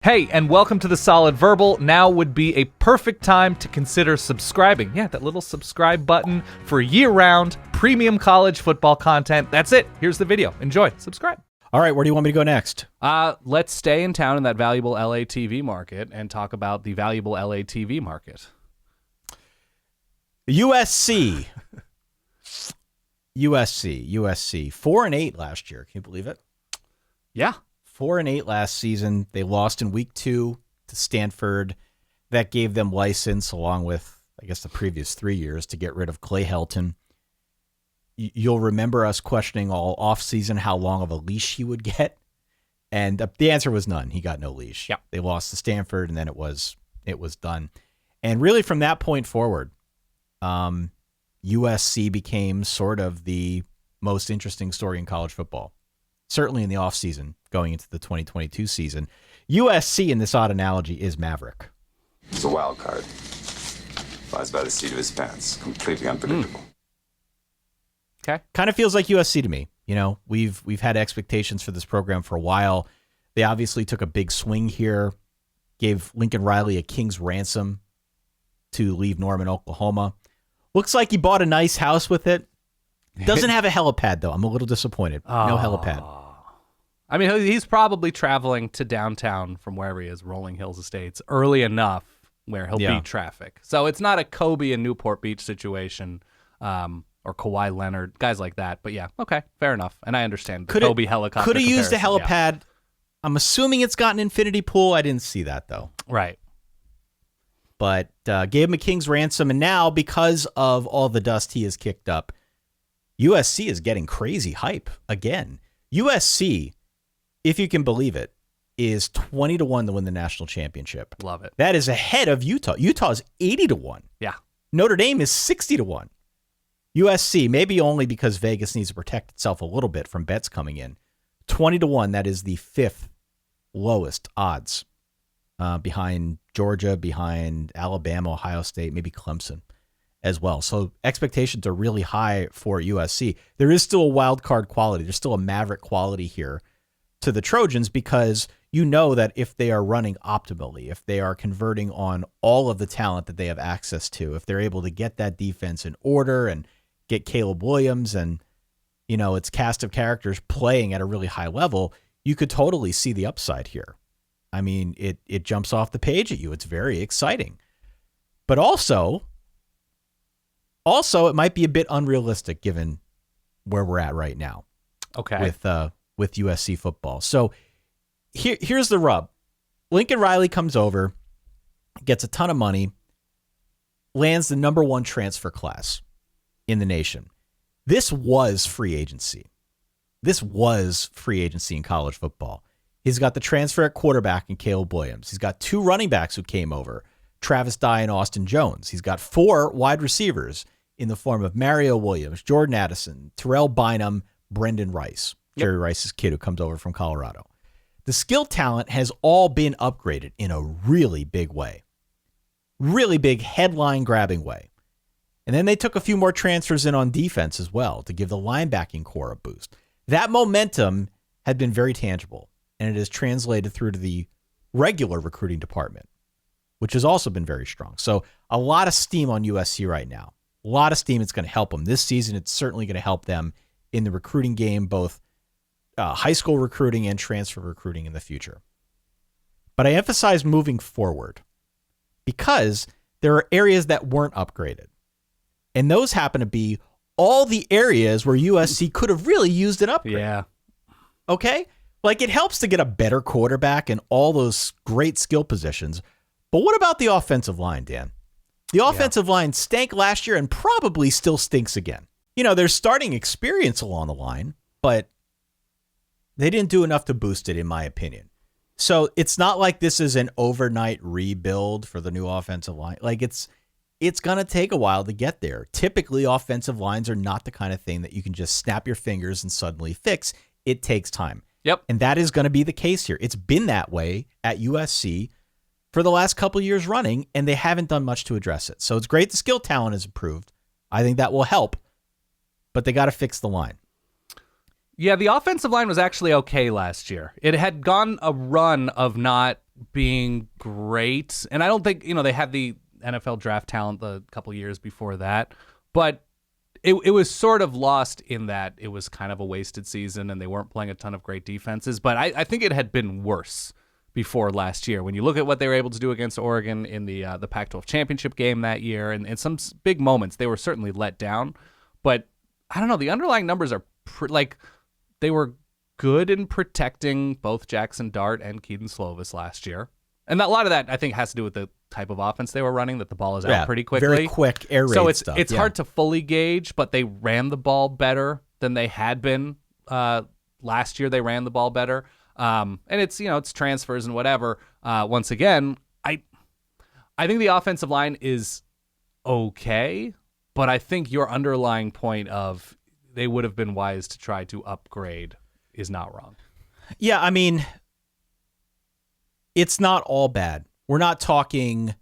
Hey, and welcome to The Solid Verbal. Now would be a perfect time to consider subscribing. Yeah, that little subscribe button for year-round premium college football content. That's it. Here's the video. Enjoy. Subscribe. All right, where do you want me to go next? Let's stay in town in that valuable LA TV market and talk about the valuable LA TV market. USC. USC. 4-8 last year. Can you believe it? Yeah. 4-8 last season. They lost in week 2 to Stanford. That gave them license, along with, I guess, the previous 3 years, to get rid of Clay Helton. You'll remember us questioning all offseason how long of a leash he would get. And the answer was none. He got no leash. Yeah. They lost to Stanford, and then it was done. And really from that point forward, USC became sort of the most interesting story in college football. Certainly in the offseason, going into the 2022 season. USC, in this odd analogy, is Maverick. He's a wild card. Flies by the seat of his pants. Completely unpredictable. Okay. Kind of feels like USC to me. You know, we've had expectations for this program for a while. They obviously took a big swing here, gave Lincoln Riley a king's ransom to leave Norman, Oklahoma. Looks like he bought a nice house with it. Doesn't have a helipad, though. I'm a little disappointed. No helipad. I mean, he's probably traveling to downtown from wherever he is, Rolling Hills Estates, early enough where he'll beat traffic. So it's not a Kobe in Newport Beach situation, or Kawhi Leonard, guys like that. But yeah, okay, fair enough. And I understand the Kobe helicopter. Could have used a helipad. Yeah. I'm assuming it's got an infinity pool. I didn't see that, though. Right. But gave him a king's ransom. And now, because of all the dust he has kicked up, USC is getting crazy hype again. USC, if you can believe it, is 20-1 to win the national championship. Love it. That is ahead of Utah. Utah's 80-1. Yeah. Notre Dame is 60-1. USC, maybe only because Vegas needs to protect itself a little bit from bets coming in. 20-1, that is the 5th lowest odds, behind Georgia, behind Alabama, Ohio State, maybe Clemson as well. So expectations are really high for USC. There is still a wild card quality. There's still a Maverick quality here to the Trojans, because you know that if they are running optimally, if they are converting on all of the talent that they have access to, if they're able to get that defense in order and get Caleb Williams and, you know, its cast of characters playing at a really high level, you could totally see the upside here. I mean, it jumps off the page at you. It's very exciting. But also it might be a bit unrealistic given where we're at right now. Okay. With USC football. So here's the rub. Lincoln Riley comes over, gets a ton of money, lands the number 1 transfer class in the nation. This was free agency. This was free agency in college football. He's got the transfer at quarterback in Caleb Williams. He's got 2 running backs who came over, Travis Dye and Austin Jones. He's got 4 wide receivers in the form of Mario Williams, Jordan Addison, Terrell Bynum, Brendan Rice. Jerry Rice's kid who comes over from Colorado. The skill talent has all been upgraded in a really big way. Really big headline-grabbing way. And then they took a few more transfers in on defense as well to give the linebacking core a boost. That momentum had been very tangible, and it has translated through to the regular recruiting department, which has also been very strong. So a lot of steam on USC right now. A lot of steam. It's going to help them this season. It's certainly going to help them in the recruiting game, both high school recruiting and transfer recruiting in the future. But I emphasize moving forward because there are areas that weren't upgraded. And those happen to be all the areas where USC could have really used an upgrade. Yeah. Okay? Like, it helps to get a better quarterback and all those great skill positions. But what about the offensive line, Dan? The offensive line stank last year and probably still stinks again. You know, there's starting experience along the line, but they didn't do enough to boost it, in my opinion. So it's not like this is an overnight rebuild for the new offensive line. Like, it's going to take a while to get there. Typically, offensive lines are not the kind of thing that you can just snap your fingers and suddenly fix. It takes time. Yep. And that is going to be the case here. It's been that way at USC for the last couple years running, and they haven't done much to address it. So it's great the skill talent is improved. I think that will help, but they got to fix the line. Yeah, the offensive line was actually okay last year. It had gone a run of not being great. And I don't think, they had the NFL draft talent the couple years before that, but it was sort of lost in that it was kind of a wasted season and they weren't playing a ton of great defenses. But I think it had been worse before last year. When you look at what they were able to do against Oregon in the Pac-12 championship game that year, and some big moments, they were certainly let down. But I don't know, the underlying numbers are they were good in protecting both Jackson Dart and Keaton Slovis last year. And a lot of that, I think, has to do with the type of offense they were running, that the ball is out pretty quickly. Very quick air raid so stuff. It's hard to fully gauge, but they ran the ball better than they had been last year. They ran the ball better. And it's transfers and whatever. Once again, I think the offensive line is okay, but I think your underlying point of they would have been wise to try to upgrade is not wrong. Yeah, I mean, it's not all bad. We're not talking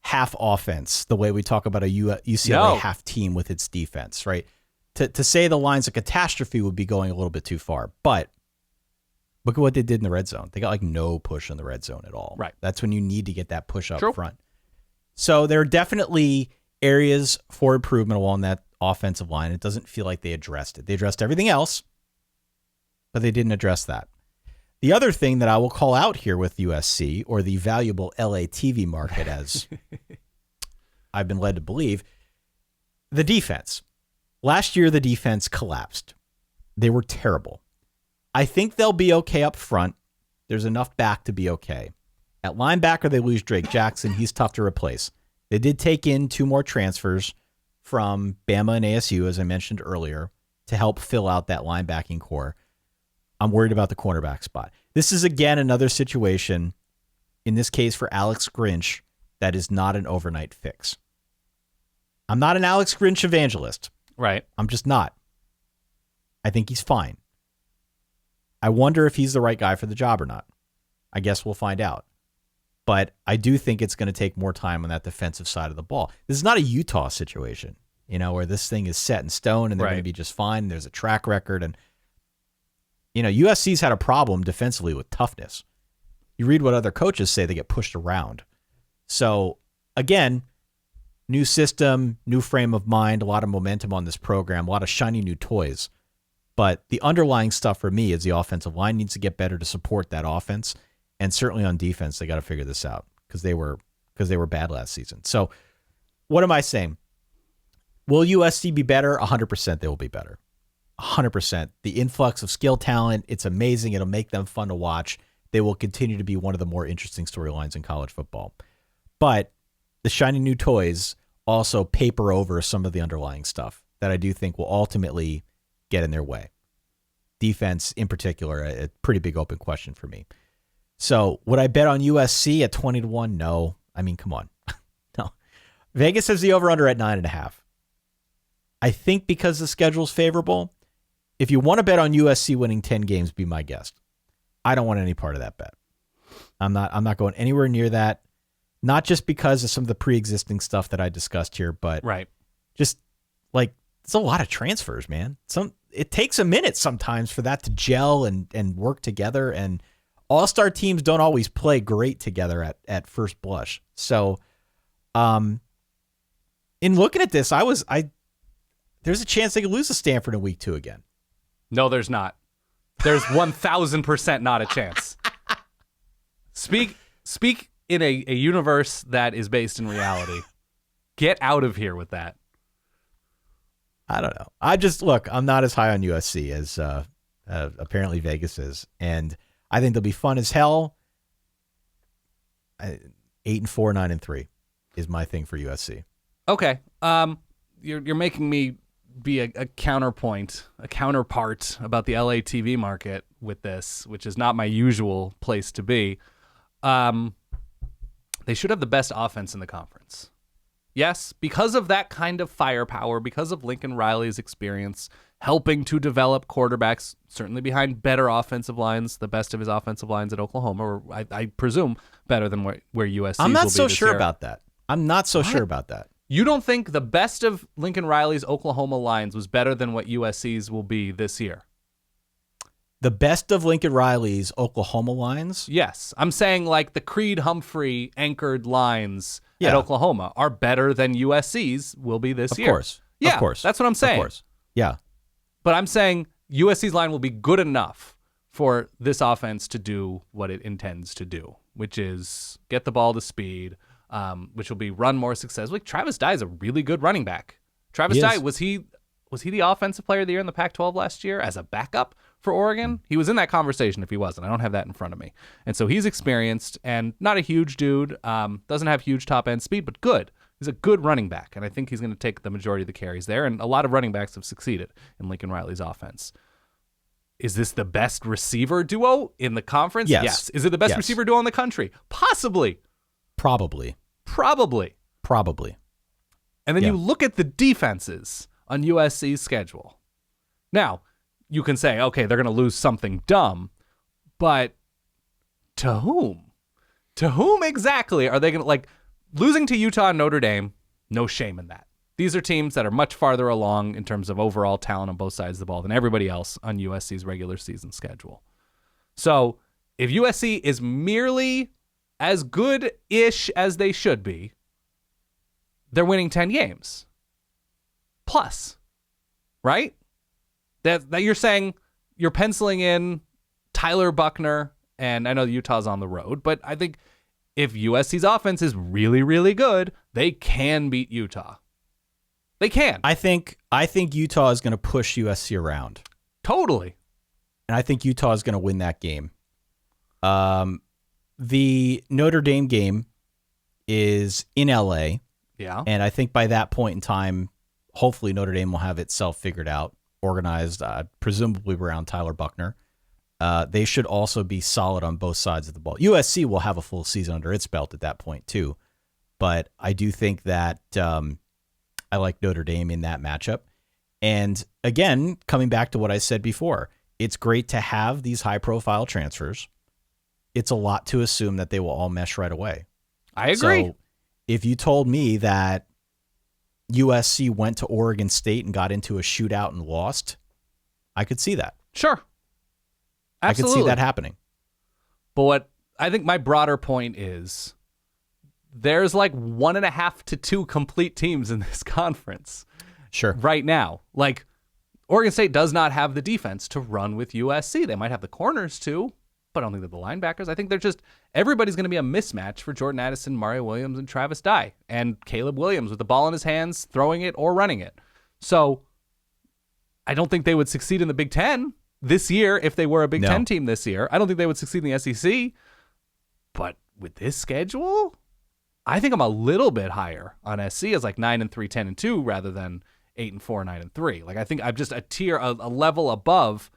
half offense the way we talk about a UCLA half team with its defense, right? To say the line's a catastrophe would be going a little bit too far. But look at what they did in the red zone. They got no push in the red zone at all. Right. That's when you need to get that push up front. So there are definitely areas for improvement along that offensive line. It doesn't feel like they addressed it. They addressed everything else, but they didn't address that. The other thing that I will call out here with USC, or the valuable LA TV market, as I've been led to believe, the defense. Last year, the defense collapsed. They were terrible. I think they'll be okay up front. There's enough back to be okay. At linebacker, they lose Drake Jackson. He's tough to replace. They did take in 2 more transfers from Bama and ASU, as I mentioned earlier, to help fill out that linebacking core. I'm worried about the cornerback spot. This is, again, another situation, in this case for Alex Grinch, that is not an overnight fix. I'm not an Alex Grinch evangelist. Right. I'm just not. I think he's fine. I wonder if he's the right guy for the job or not. I guess we'll find out. But I do think it's going to take more time on that defensive side of the ball. This is not a Utah situation, where this thing is set in stone and they're going to be just fine. There's a track record. And, USC's had a problem defensively with toughness. You read what other coaches say, they get pushed around. So, again, new system, new frame of mind, a lot of momentum on this program, a lot of shiny new toys. But the underlying stuff for me is the offensive line needs to get better to support that offense. And certainly on defense, they got to figure this out because they were bad last season. So what am I saying? Will USC be better? 100% they will be better. 100%. The influx of skill talent, it's amazing. It'll make them fun to watch. They will continue to be one of the more interesting storylines in college football. But the shiny new toys also paper over some of the underlying stuff that I do think will ultimately get in their way. Defense, in particular, a pretty big open question for me. So would I bet on USC at 20-1? No. I mean, come on. No. Vegas has the over-under at 9.5. I think because the schedule's favorable, if you want to bet on USC winning 10 games, be my guest. I don't want any part of that bet. I'm not going anywhere near that. Not just because of some of the pre-existing stuff that I discussed here, but just like it's a lot of transfers, man. It takes a minute sometimes for that to gel and work together, and all-star teams don't always play great together at first blush. So, in looking at this, there's a chance they could lose to Stanford in week 2 again. No, there's not. There's 1,000% not a chance. Speak in a universe that is based in reality. Get out of here with that. I don't know. I'm not as high on USC as apparently Vegas is, and I think they'll be fun as hell. 8-4, 9-3 is my thing for USC. Okay. You're making me be a counterpart about the LA TV market with this, which is not my usual place to be. They should have the best offense in the conference. Yes, because of that kind of firepower, because of Lincoln Riley's experience helping to develop quarterbacks, certainly behind better offensive lines, the best of his offensive lines at Oklahoma, or I presume better than where USC will be this year. I'm not so sure about that. I'm not so sure about that. You don't think the best of Lincoln Riley's Oklahoma lines was better than what USC's will be this year? The best of Lincoln Riley's Oklahoma lines. Yes. I'm saying like the Creed Humphrey anchored lines at Oklahoma are better than USC's will be this year. Of course. Yeah, of course. That's what I'm saying. Of course. Yeah. But I'm saying USC's line will be good enough for this offense to do what it intends to do, which is get the ball to speed, which will be run more successfully. Travis Dye is a really good running back. Travis Dye, was he the offensive player of the year in the Pac-12 last year as a backup for Oregon? He was in that conversation if he wasn't. I don't have that in front of me. And so he's experienced and not a huge dude, doesn't have huge top-end speed, but good. He's a good running back, and I think he's going to take the majority of the carries there, and a lot of running backs have succeeded in Lincoln Riley's offense. Is this the best receiver duo in the conference? Yes. Is it the best receiver duo in the country? Possibly. Probably. And then you look at the defenses on USC's schedule. Now, you can say, okay, they're going to lose something dumb, but to whom? To whom exactly are they going to, like, losing to Utah and Notre Dame, no shame in that. These are teams that are much farther along in terms of overall talent on both sides of the ball than everybody else on USC's regular season schedule. So if USC is merely as good-ish as they should be, they're winning 10 games. Plus, right? That you're saying you're penciling in Tyler Buckner, and I know Utah's on the road, but I think if USC's offense is really, really good, they can beat Utah. They can. I think Utah is going to push USC around. Totally. And I think Utah is going to win that game. The Notre Dame game is in LA. Yeah. And I think by that point in time, hopefully Notre Dame will have itself figured out, organized, presumably around Tyler Buckner. They should also be solid on both sides of the ball. USC will have a full season under its belt at that point too. But I do think that I like Notre Dame in that matchup. And again, coming back to what I said before, it's great to have these high-profile transfers. It's a lot to assume that they will all mesh right away. I agree. So if you told me that USC went to Oregon State and got into a shootout and lost, I could see that. Sure. Absolutely. I could see that happening. But what I think my broader point is there's like 1.5 to 2 complete teams in this conference. Sure. Right now. Like, Oregon State does not have the defense to run with USC. They might have the corners too, but I don't think they're the linebackers. I think they're just, everybody's going to be a mismatch for Jordan Addison, Mario Williams, and Travis Dye, and Caleb Williams with the ball in his hands, throwing it or running it. So I don't think they would succeed in the Big Ten this year if they were a Big Ten team this year. I don't think they would succeed in the SEC. But with this schedule, I think I'm a little bit higher on SC as like 9-3, 10-2 rather than 8-4, 9-3. Like I think I'm just a tier, a level above,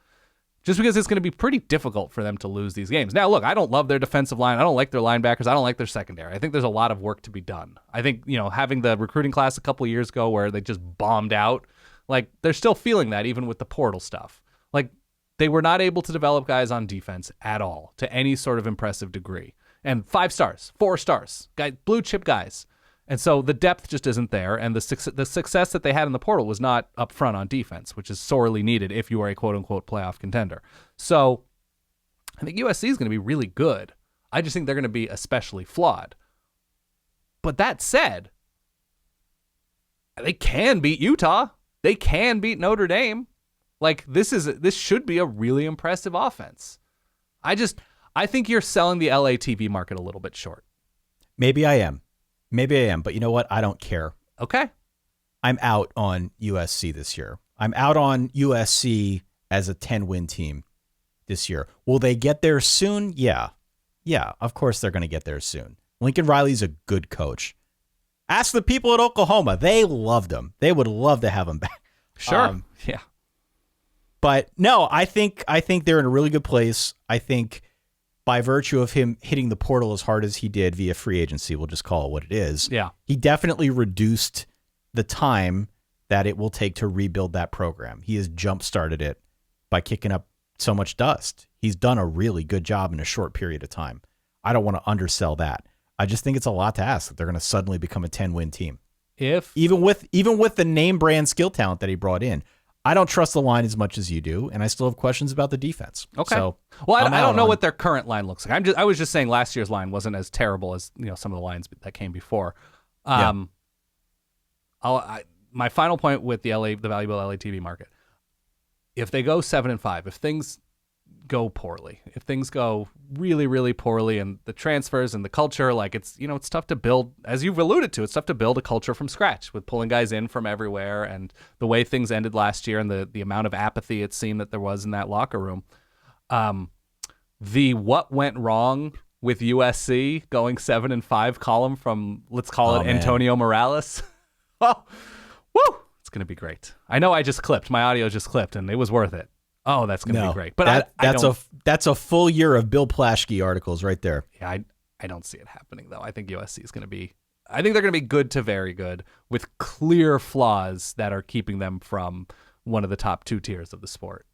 just because it's going to be pretty difficult for them to lose these games. Now, look, I don't love their defensive line. I don't like their linebackers. I don't like their secondary. I think there's a lot of work to be done. I think, having the recruiting class a couple of years ago where they just bombed out, like they're still feeling that even with the portal stuff. Like they were not able to develop guys on defense at all to any sort of impressive degree. And 5 stars, 4 stars, blue chip guys. And so the depth just isn't there, and the success that they had in the portal was not up front on defense, which is sorely needed if you are a quote-unquote playoff contender. So I think USC is going to be really good. I just think they're going to be especially flawed. But that said, they can beat Utah. They can beat Notre Dame. Like, this should be a really impressive offense. I think you're selling the LA TV market a little bit short. Maybe I am. But you know what? I don't care. Okay. I'm out on USC this year. I'm out on USC as a 10-win team this year. Will they get there soon? Yeah. Yeah, of course they're going to get there soon. Lincoln Riley's a good coach. Ask the people at Oklahoma. They loved him. They would love to have him back. Sure. Yeah. But no, I think they're in a really good place. I think by virtue of him hitting the portal as hard as he did via free agency, we'll just call it what it is. Yeah. He definitely reduced the time that it will take to rebuild that program. He has jump-started it by kicking up so much dust. He's done a really good job in a short period of time. I don't want to undersell that. I just think it's a lot to ask that they're going to suddenly become a 10-win team. Even with the name brand skill talent that he brought in, I don't trust the line as much as you do, and I still have questions about the defense. Okay. So, well, I don't know what their current line looks like. I was just saying last year's line wasn't as terrible as some of the lines that came before. My final point with the valuable LA TV market: if they go 7-5, if things go poorly, if things go really, really poorly, and the transfers and the culture, like it's tough to build, as you've alluded to, it's tough to build a culture from scratch with pulling guys in from everywhere, and the way things ended last year and the amount of apathy it seemed that there was in that locker room. The what went wrong with USC going 7-5 column from, let's call it Antonio Morales. Oh, woo! It's gonna be great. I know my audio just clipped, and it was worth it. Oh, that's going to be great. But that's a full year of Bill Plaschke articles right there. Yeah, I don't see it happening, though. I think USC is going to be – I think they're going to be good to very good with clear flaws that are keeping them from one of the top 2 tiers of the sport.